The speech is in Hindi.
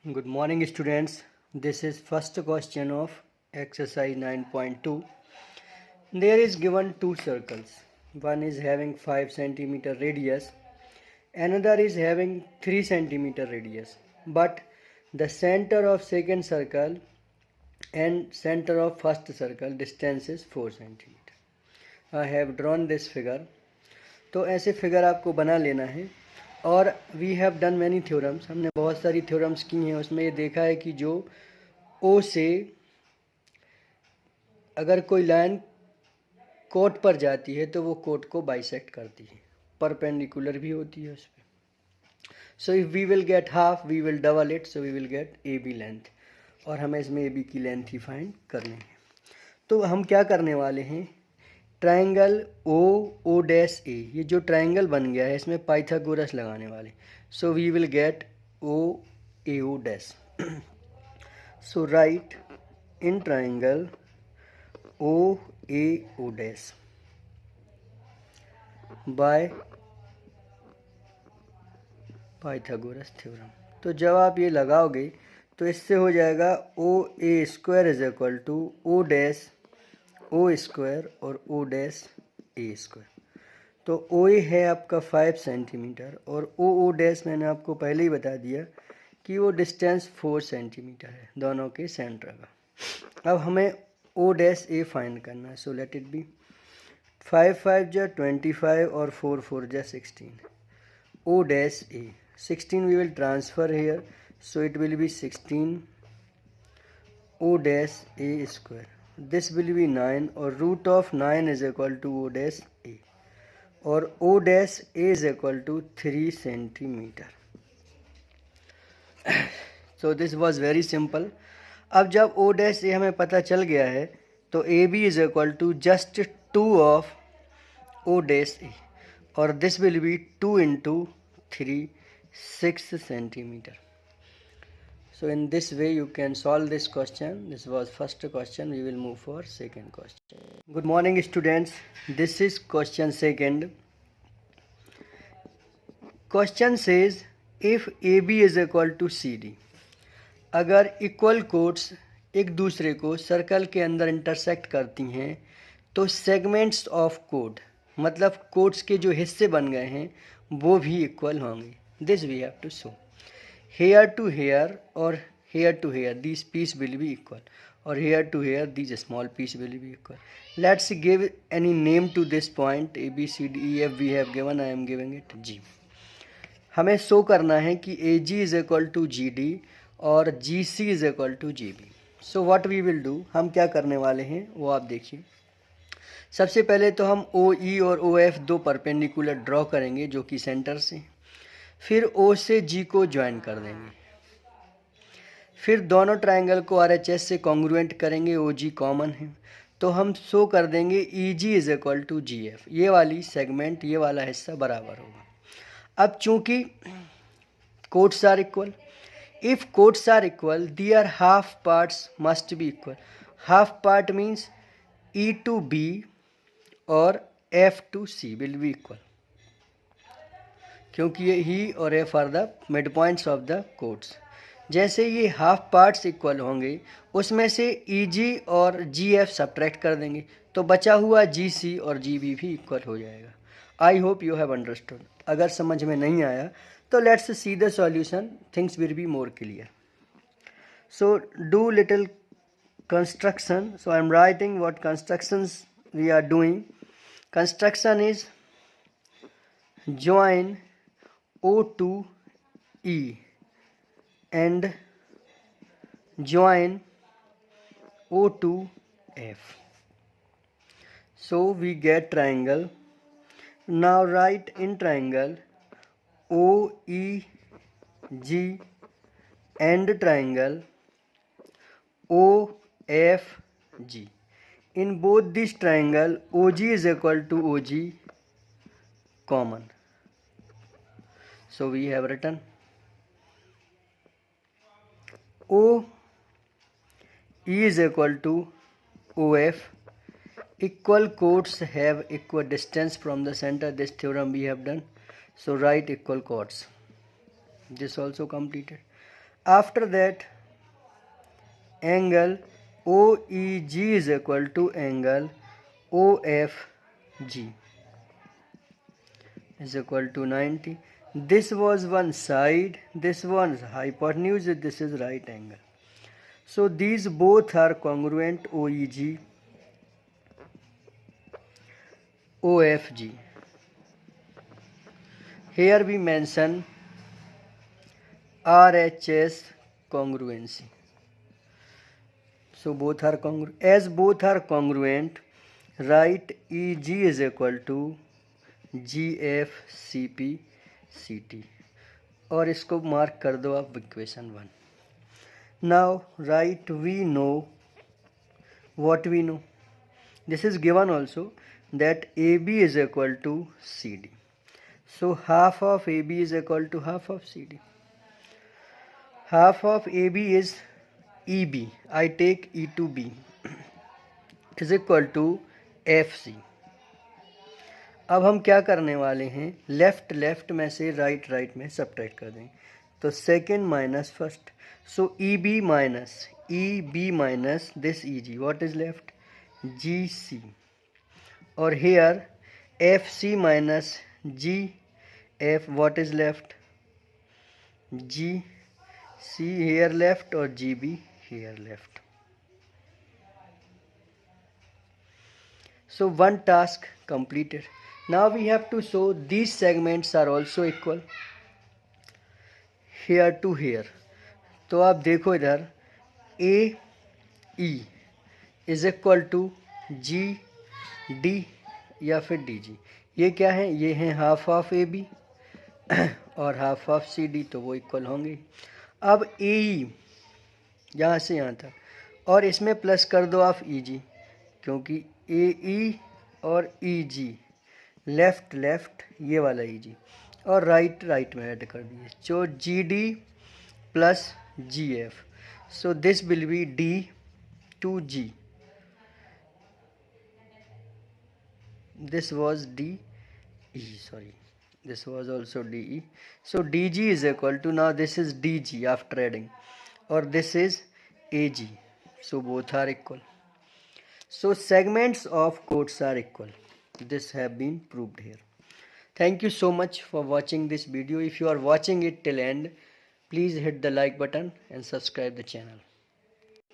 Good morning students. This is first question of exercise 9.2. There is given two circles. One is having 5 centimeter radius, another is having 3 centimeter radius. But the center of second circle and center of first circle distance is 4 centimeter. I have drawn this figure. तो ऐसे फिगर आपको बना लेना है। और we have done many theorems, हमने बहुत सारी थ्योरम्स की हैं। उसमें ये देखा है कि जो ओ से अगर कोई लाइन कोट पर जाती है तो वो कोट को बाइसेक्ट करती है, परपेंडिकुलर भी होती है उस पर। So if we will get half we will double it, so we will get a b length, और हमें इसमें ए बी की लेंथ ही फाइंड करनी है। तो हम क्या करने वाले हैं, ट्राइंगल ओ डैश ए, ये जो ट्राइंगल बन गया है इसमें पाइथागोरस लगाने वाले। So we will get O dash. So right in triangle O dash by Pythagoras theorem. तो जब आप ये लगाओगे तो इससे हो जाएगा O A square is equal to O dash O square और ओ डैश ए स्क्वायर। तो ओ ए है आपका 5 सेंटीमीटर और ओ डैश मैंने आपको पहले ही बता दिया कि वो डिस्टेंस 4 सेंटीमीटर है दोनों के सेंटर का। अब हमें ओ डैश ए फाइंड करना है। सो लेट इट बी 5 5 जा 25 और 4 4 जा 16। O dash A 16 we will transfer here, so it will be 16 O dash A square. This will be 9 और root of 9 is equal to O dash A, और O dash A is equal to 3 centimetre. So this was very simple. अब जब ओ डैश ए हमें पता चल गया है तो A B is equal to just 2 of O dash A, और this will be 2 into 3 6 centimetre. So in this way you can solve this question. This was first question. We will move for second question. Good morning students. This is question second. Question says if AB is equal to CD. अगर इक्वल कोड्स एक दूसरे को सर्कल के अंदर इंटरसेक्ट करती हैं तो सेगमेंट्स ऑफ कोड, मतलब कोड्स के जो हिस्से बन गए हैं वो भी इक्वल होंगे. This we have to show. Here to here और here to here this piece will be equal, और here to here this small piece will be equal. Let's give any name to this point A B C D E F we have given. I am giving it G. हमें शो करना है कि A G is equal to G D और G C is equal to ji b. So what we will do, हम क्या करने वाले हैं वो आप देखिए. सबसे पहले तो हम ओ ई और ओ एफ दो परपेंडिकुलर ड्रॉ करेंगे जो कि सेंटर से. फिर ओ से जी को ज्वाइन कर देंगे. फिर दोनों ट्रायंगल को आर एच एस से कॉन्ग्रुएंट करेंगे. ओ जी कॉमन है तो हम शो कर देंगे E G is equal to G F. ये वाली सेगमेंट, ये वाला हिस्सा बराबर होगा. अब चूंकि chords are equal, if codes are equal their half parts must be equal. Half part means E to B और F to C will be equal, क्योंकि ये ही और F are the mid points of the codes. जैसे ये हाफ पार्ट्स इक्वल होंगे उसमें से EG और GF सब्ट्रैक्ट कर देंगे तो बचा हुआ GC और GB भी इक्वल हो जाएगा. I hope you have understood. अगर समझ में नहीं आया तो let's see the solution, things will be more clear. So do little construction. So I am writing what constructions we are doing. Construction is join O to E and join O to F. So we get triangle. Now write in triangle OEG and triangle OFG. In both this triangle OG is equal to OG common. So we have written OE is equal to OF. Equal chords have equal distance from the center. This theorem we have done. So write equal chords. This also completed. After that, angle OEG is equal to angle OFG is equal to 90. This was one side, this one hypotenuse, this is right angle. So these both are congruent, OEG, OFG. Here we mention RHS congruency. So both are congruent. As both are congruent, write EG is equal to GF CP CT और इसको मार्क कर दो आप equation 1. Now write we know what we know. This is given also that AB is equal to CD. So half of AB is equal to half of CD. Half of AB is EB. I take E to B is equal to FC. अब हम क्या करने वाले हैं, लेफ्ट लेफ्ट में से राइट राइट में सब्ट्रैक्ट कर देंगे. तो second minus first. So E B minus this E G, what is left, G C. और here F C minus G F, what is left, G C here left और G B here left. So one task completed. Now we have to show these segments are also equal here to here. तो आप देखो इधर A E is equal to G D या फिर डी जी. ये क्या है, ये है हाफ ऑफ ए बी और हाफ ऑफ सी डी, तो वो इक्वल होंगे. अब ए ई यहाँ से यहाँ तक और इसमें प्लस कर दो आप ई जी, क्योंकि ए ई और ई जी लेफ्ट लेफ्ट ये वाला ई जी और राइट राइट में ऐड कर दिए. जो g d plus g f, so this will be d to g. This was d e, sorry this was also DE. So DG is equal to, now this is DG after adding, or this is AG. So both are equal. So segments of chords are equal. This have been proved here. Thank you so much for watching this video. If you are watching it till end, please hit the like button and subscribe the channel.